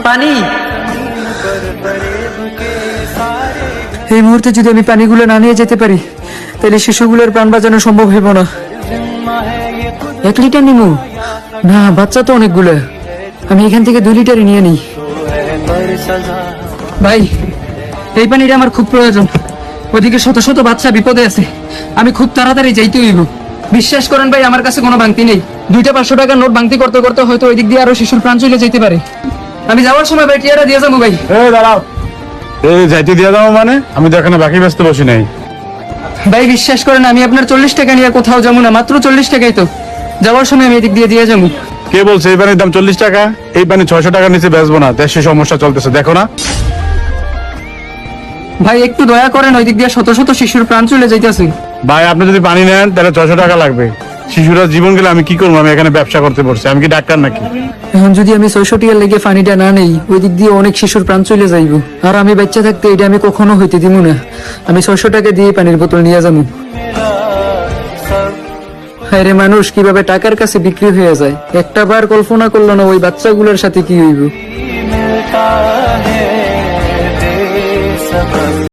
পানি। এই মুহূর্তে যদি আমি পানিগুলো না নিয়ে যেতে পারি তাহলে শিশুগুলোর প্রাণ বাঁচানো সম্ভব হইব না। 1 লিটার নিমু না, বাচ্চা তো অনেকগুলো, আমি এখান থেকে 2 লিটারই নিয়ে নিই। ভাই, এই পানিটা আমার খুব প্রয়োজন। ওদিকে শত শত বাচ্চা বিপদে আছে, আমি খুব তাড়াতাড়ি যাইতে হইব। বিশ্বাস করেন ভাই, আমার কাছে কোনো ভাঙতি নেই। 2টা 500 টাকার নোট ভাঙতি করতে করতে হয়তো ওই দিক দিয়ে আরো শিশুর প্রাণ চলে যেতে পারে। আমি যাওয়ার সময় ভাই টিয়াটা দিয়ে যাবো। ভাই দাঁড়াও, যাইতে দিয়ে যাবো মানে? আমি তো এখানে বাকি ব্যস্ত বসি নাই। ভাই বিশ্বাস করেন, আমি আপনার 40 টাকা নিয়ে কোথাও যাবো না, মাত্র 40 টাকাই তো। যাওয়ার সময় আমি এদিক দিয়ে যাবো। কে বলছে এই পানির দাম 40 টাকা? এই পানি 600 টাকার নিচে বেচবো না, দেশে সমস্যা চলতেছে, দেখো না? ভাই একটু দয়া করেন, ওই দিক দিয়ে শত শত শিশুর প্রাণ চলে যাইতেছে। ভাই আপনি যদি পানি নেন তাহলে 600 টাকা লাগবে। শিশুরা জীবন গেলে আমি কি করবো? আমি এখানে ব্যবসা করতে পারছি, আমি কি ডাক্তার নাকি? এখন যদি আমি 600 টাকা লেগে পানিটা না নেই, ওই দিক দিয়ে অনেক শিশুর প্রাণ চলে যাইব। আর আমি বাচ্চা থাকতে এটা আমি কখনো হইতে দিব না। আমি 600 টাকা দিয়ে পানির বোতল নিয়ে যাবো। হায়রে মানুষ কিভাবে টাকার কাছে বিক্রি হয়ে যায়, একটা বার কল্পনা করলো না ওই বাচ্চাগুলোর সাথে কি হইব।